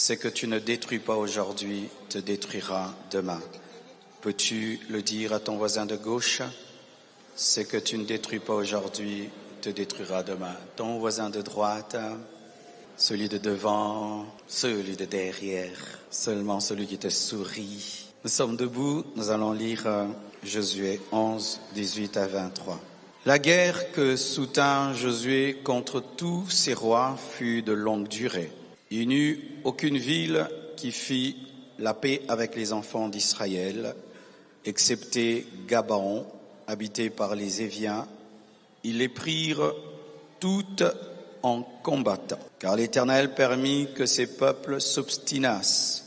Ce que tu ne détruis pas aujourd'hui te détruira demain. Peux-tu le dire à ton voisin de gauche? Ce que tu ne détruis pas aujourd'hui te détruira demain. Ton voisin de droite, celui de devant, celui de derrière, seulement celui qui te sourit. Nous sommes debout, nous allons lire Josué 11, 18 à 23. La guerre que soutint Josué contre tous ses rois fut de longue durée. Il n'y eut aucune ville qui fit la paix avec les enfants d'Israël, excepté Gabaon, habité par les Éviens. Ils les prirent toutes en combattant, car l'Éternel permit que ces peuples s'obstinassent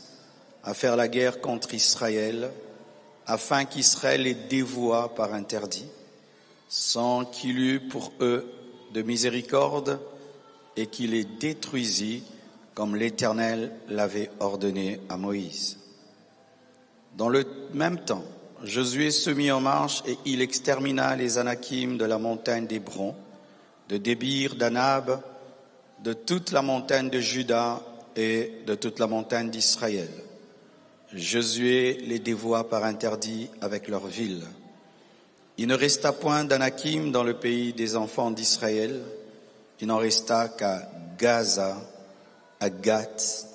à faire la guerre contre Israël, afin qu'Israël les dévouât par interdit, sans qu'il eût pour eux de miséricorde, et qu'il les détruisit comme l'Éternel l'avait ordonné à Moïse. Dans le même temps, Josué se mit en marche et il extermina les Anakim de la montagne d'Hébron, de Débir, d'Anab, de toute la montagne de Juda et de toute la montagne d'Israël. Josué les dévoua par interdit avec leurs villes. Il ne resta point d'Anakim dans le pays des enfants d'Israël. Il n'en resta qu'à Gaza, à Gath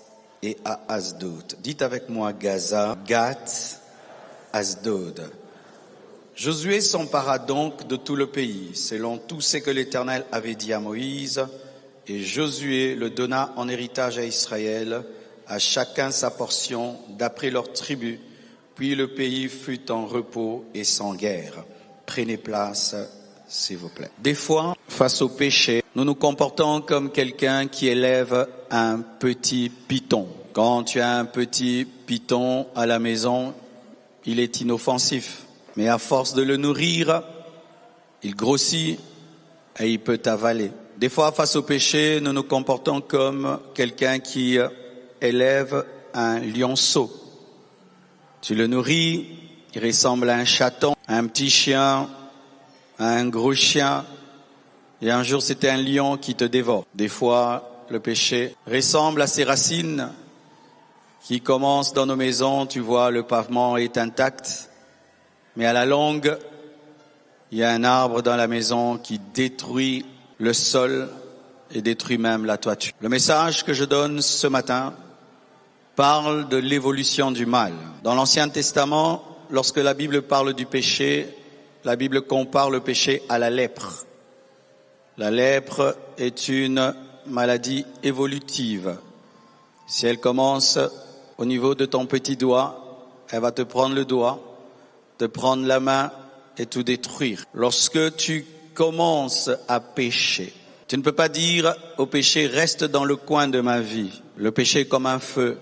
et à Asdod. Dites avec moi Gaza, Gath, Asdod. Josué s'empara donc de tout le pays, selon tout ce que l'Éternel avait dit à Moïse, et Josué le donna en héritage à Israël, à chacun sa portion, d'après leur tribu. Puis le pays fut en repos et sans guerre. Prenez place, s'il vous plaît. Des fois, face au péché, nous nous comportons comme quelqu'un qui élève un petit python. Quand tu as un petit python à la maison, il est inoffensif. Mais à force de le nourrir, il grossit et il peut t'avaler. Des fois, face au péché, nous nous comportons comme quelqu'un qui élève un lionceau. Tu le nourris, il ressemble à un chaton, à un petit chien, à un gros chien. Et un jour, c'était un lion qui te dévore. Des fois, le péché ressemble à ces racines qui commencent dans nos maisons. Tu vois, le pavement est intact. Mais à la longue, il y a un arbre dans la maison qui détruit le sol et détruit même la toiture. Le message que je donne ce matin parle de l'évolution du mal. Dans l'Ancien Testament, lorsque la Bible parle du péché, la Bible compare le péché à la lèpre. La lèpre est une maladie évolutive. Si elle commence au niveau de ton petit doigt, elle va te prendre le doigt, te prendre la main et tout détruire. Lorsque tu commences à pécher, tu ne peux pas dire au péché reste dans le coin de ma vie. Le péché est comme un feu.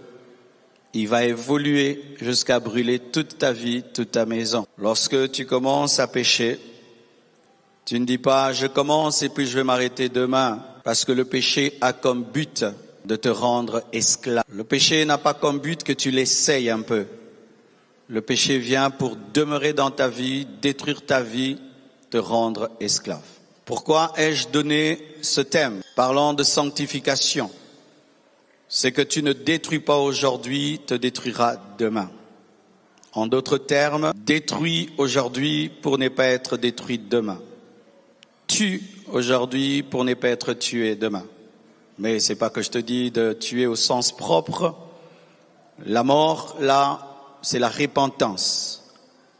Il va évoluer jusqu'à brûler toute ta vie, toute ta maison. Lorsque tu commences à pécher, tu ne dis pas je commence et puis je vais m'arrêter demain, parce que le péché a comme but de te rendre esclave. Le péché n'a pas comme but que tu l'essayes un peu. Le péché vient pour demeurer dans ta vie, détruire ta vie, te rendre esclave. Pourquoi ai-je donné ce thème? Parlant de sanctification. Ce que tu ne détruis pas aujourd'hui te détruira demain. En d'autres termes, détruis aujourd'hui pour ne pas être détruit demain. Tue aujourd'hui pour ne pas être tué demain. Mais c'est pas que je te dis de tuer au sens propre. La mort, là, c'est la repentance.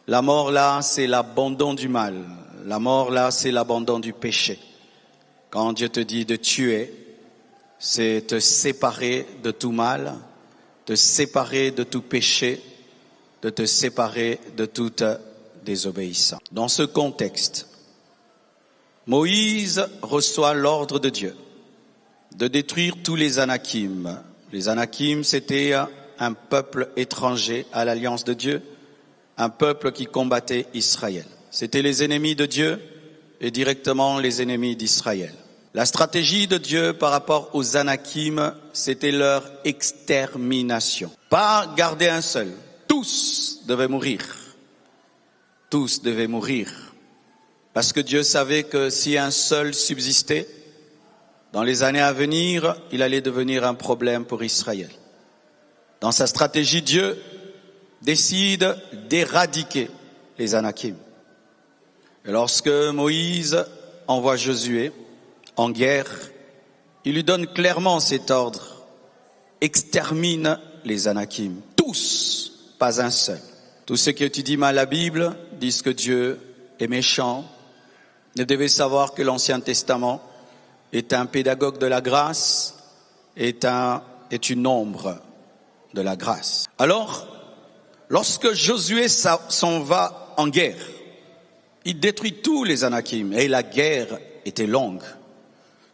La mort, là, c'est l'abandon du mal. La mort, là, c'est l'abandon du péché. Quand Dieu te dit de tuer, c'est te séparer de tout mal, te séparer de tout péché, de te séparer de toute désobéissance. Dans ce contexte, Moïse reçoit l'ordre de Dieu de détruire tous les Anakim. Les Anakim, c'était un peuple étranger à l'alliance de Dieu, un peuple qui combattait Israël. C'était les ennemis de Dieu et directement les ennemis d'Israël. La stratégie de Dieu par rapport aux Anakim, c'était leur extermination. Pas garder un seul. Tous devaient mourir. Tous devaient mourir. Parce que Dieu savait que si un seul subsistait, dans les années à venir, il allait devenir un problème pour Israël. Dans sa stratégie, Dieu décide d'éradiquer les Anakim. Et lorsque Moïse envoie Josué en guerre, il lui donne clairement cet ordre. Extermine les Anakim. Tous, pas un seul. Tous ceux qui étudient mal la Bible disent que Dieu est méchant. Vous devez savoir que l'Ancien Testament est un pédagogue de la grâce, est une ombre de la grâce. Alors, lorsque Josué s'en va en guerre, il détruit tous les Anakim et la guerre était longue.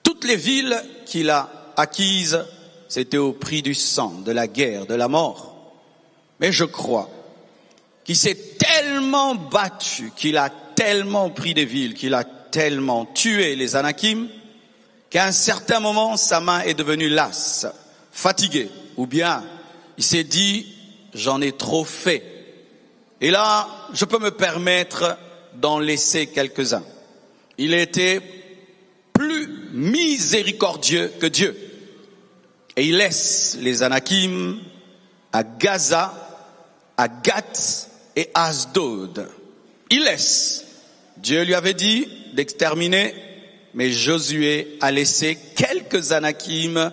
Toutes les villes qu'il a acquises, c'était au prix du sang, de la guerre, de la mort. Mais je crois qu'il s'est tellement battu, qu'il a tellement pris des villes, qu'il a tellement tué les Anakim, qu'à un certain moment, sa main est devenue lasse, fatiguée, ou bien il s'est dit, j'en ai trop fait. Et là, je peux me permettre d'en laisser quelques-uns. Il était plus miséricordieux que Dieu. Et il laisse les Anakim à Gaza, à Gath et à Asdod. Il laisse. Dieu lui avait dit d'exterminer, mais Josué a laissé quelques Anakim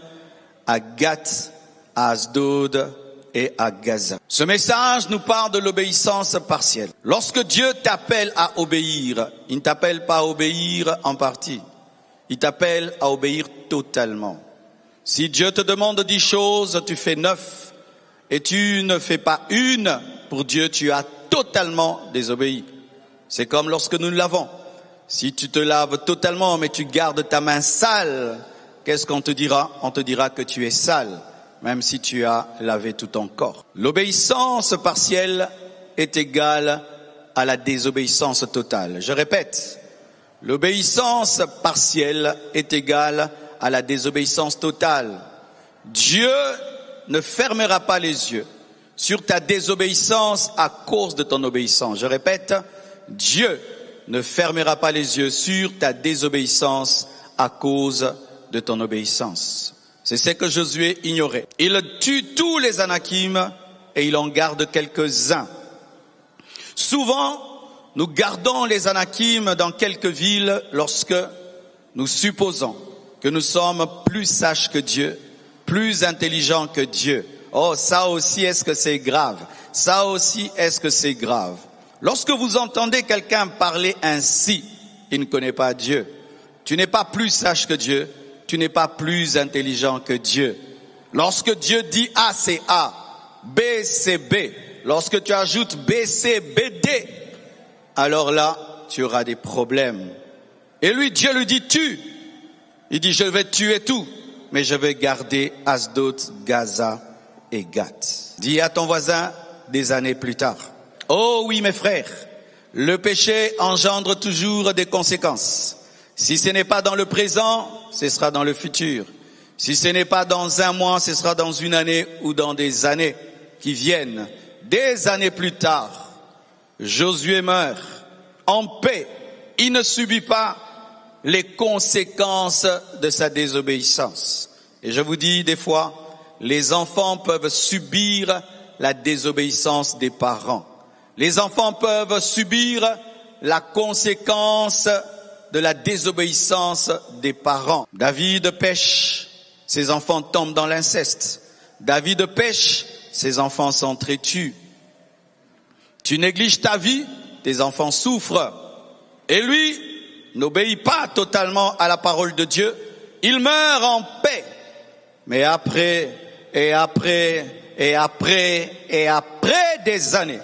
à Gath, à Asdod et à Gaza. Ce message nous parle de l'obéissance partielle. Lorsque Dieu t'appelle à obéir, il ne t'appelle pas à obéir en partie. Il t'appelle à obéir totalement. Si Dieu te demande 10 choses, tu fais 9 et tu ne fais pas une, pour Dieu tu as totalement désobéi. C'est comme lorsque nous nous lavons. Si tu te laves totalement mais tu gardes ta main sale, qu'est-ce qu'on te dira? On te dira que tu es sale, même si tu as lavé tout ton corps. L'obéissance partielle est égale à la désobéissance totale. Je répète, l'obéissance partielle est égale à la désobéissance totale. Dieu ne fermera pas les yeux sur ta désobéissance à cause de ton obéissance. Je répète, Dieu ne fermera pas les yeux sur ta désobéissance à cause de ton obéissance. C'est ce que Josué ignorait. Il tue tous les Anakim et il en garde quelques-uns. Souvent, nous gardons les Anakim dans quelques villes lorsque nous supposons que nous sommes plus sages que Dieu, plus intelligents que Dieu. Oh, ça aussi, est-ce que c'est grave? Ça aussi, est-ce que c'est grave? Lorsque vous entendez quelqu'un parler ainsi, il ne connaît pas Dieu. Tu n'es pas plus sage que Dieu, tu n'es pas plus intelligent que Dieu. Lorsque Dieu dit A, c'est A, B, c'est B. Lorsque tu ajoutes B, C, B, D, alors là, tu auras des problèmes. Et lui, Dieu lui dit tue. Il dit je vais tuer tout, mais je vais garder Asdod, Gaza et Gath. Dis à ton voisin des années plus tard. Oh oui mes frères, le péché engendre toujours des conséquences. Si ce n'est pas dans le présent, ce sera dans le futur. Si ce n'est pas dans un mois, ce sera dans une année ou dans des années qui viennent. Des années plus tard, Josué meurt en paix. Il ne subit pas les conséquences de sa désobéissance. Et je vous dis, des fois, les enfants peuvent subir la désobéissance des parents. Les enfants peuvent subir la conséquence de la désobéissance des parents. David pêche, ses enfants tombent dans l'inceste. David pêche, ses enfants sont traitus. Tu négliges ta vie, tes enfants souffrent. Et lui n'obéit pas totalement à la parole de Dieu. Il meurt en paix. Mais après des années,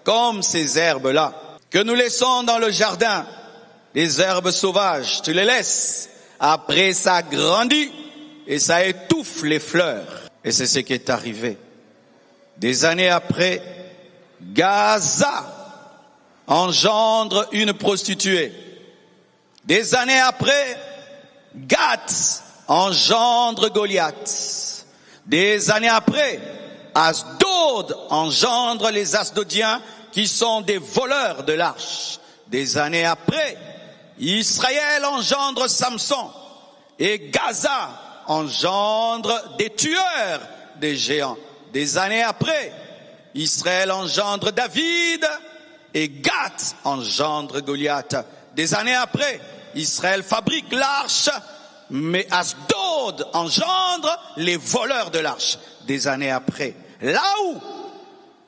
comme ces herbes-là, que nous laissons dans le jardin, les herbes sauvages, tu les laisses. Après, ça grandit et ça étouffe les fleurs. Et c'est ce qui est arrivé. Des années après, Gaza engendre une prostituée. Des années après, Gath engendre Goliath. Des années après, Asdod engendre les Asdodiens qui sont des voleurs de l'arche. Des années après, Israël engendre Samson et Gaza engendre des tueurs des géants. Des années après, Israël engendre David et Gath engendre Goliath. Des années après, Israël fabrique l'arche, mais Asdod engendre les voleurs de l'arche. Des années après, là où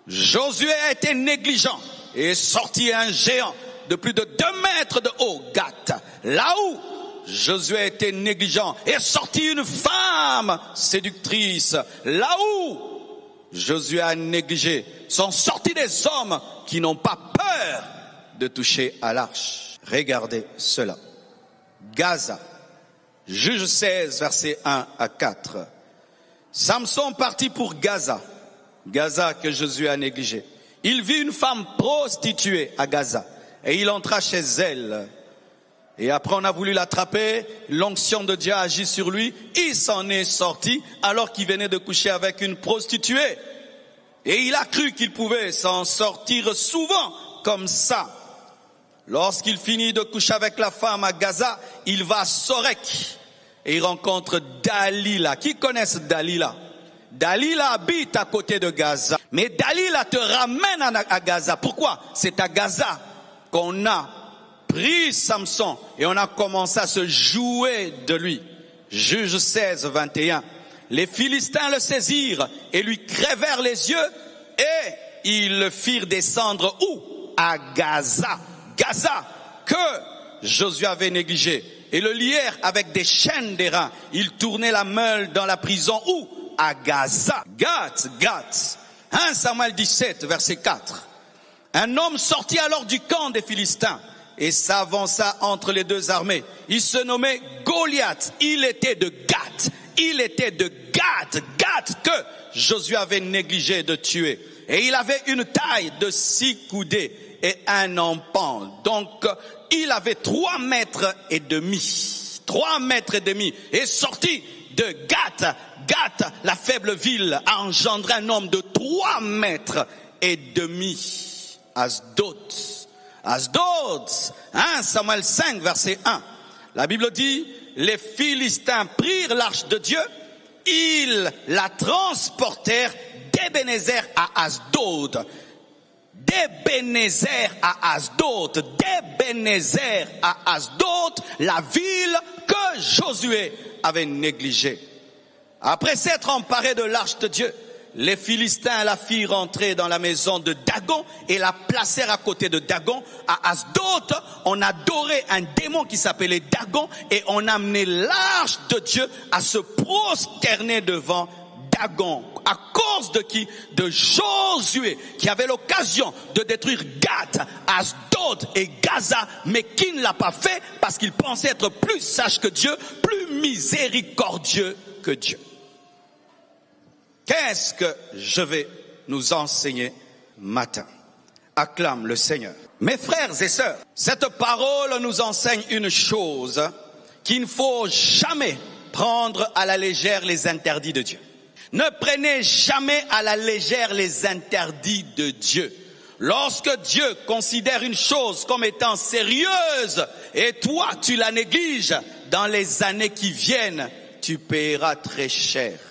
Josué a été négligent et est sorti un géant de plus de 2 mètres de haut, Gath. Là où Josué a été négligent et est sorti une femme séductrice. Là où Josué a négligé, sont sortis des hommes qui n'ont pas peur de toucher à l'arche. Regardez cela. Gaza, Juge 16, versets 1 à 4. Samson partit pour Gaza, Gaza que Josué a négligé. Il vit une femme prostituée à Gaza et il entra chez elle. Et après on a voulu l'attraper, l'onction de Dieu a agi sur lui, il s'en est sorti alors qu'il venait de coucher avec une prostituée. Et il a cru qu'il pouvait s'en sortir souvent comme ça. Lorsqu'il finit de coucher avec la femme à Gaza, il va à Sorek et il rencontre Dalila. Qui connaissent Dalila? Dalila habite à côté de Gaza. Mais Dalila te ramène à Gaza. Pourquoi? C'est à Gaza qu'on a pris Samson et on a commencé à se jouer de lui. Juge 16, 21. Les Philistins le saisirent et lui crevèrent les yeux et ils le firent descendre où? À Gaza. Gaza que Josué avait négligé et le lièrent avec des chaînes d'airain. Il tournait la meule dans la prison où? À Gaza. Gath. 1 Samuel 17, verset 4. Un homme sortit alors du camp des Philistins et s'avança entre les deux armées. Il se nommait Goliath. Il était de Gath. Gath que Josué avait négligé de tuer. Et il avait une taille de 6 coudées et un empan. Donc, il avait 3 mètres et demi. 3 mètres et demi. Et sorti de Gath, la faible ville, a engendré un homme de 3 mètres et demi. Asdod. 1 Samuel 5, verset 1. La Bible dit, les Philistins prirent l'arche de Dieu, ils la transportèrent d'Ebenezer à Asdod. D'Ebenezer à Asdod, la ville que Josué avait négligée. Après s'être emparé de l'arche de Dieu, les Philistins la firent entrer dans la maison de Dagon et la placèrent à côté de Dagon. À Asdod, on adorait un démon qui s'appelait Dagon et on amenait l'arche de Dieu à se prosterner devant Dagon. À cause de qui? De Josué, qui avait l'occasion de détruire Gath, Asdod et Gaza, mais qui ne l'a pas fait parce qu'il pensait être plus sage que Dieu, plus miséricordieux que Dieu. Qu'est-ce que je vais nous enseigner matin? Acclame le Seigneur. Mes frères et sœurs, cette parole nous enseigne une chose, qu'il ne faut jamais prendre à la légère les interdits de Dieu. Ne prenez jamais à la légère les interdits de Dieu. Lorsque Dieu considère une chose comme étant sérieuse et toi tu la négliges, dans les années qui viennent, tu paieras très cher.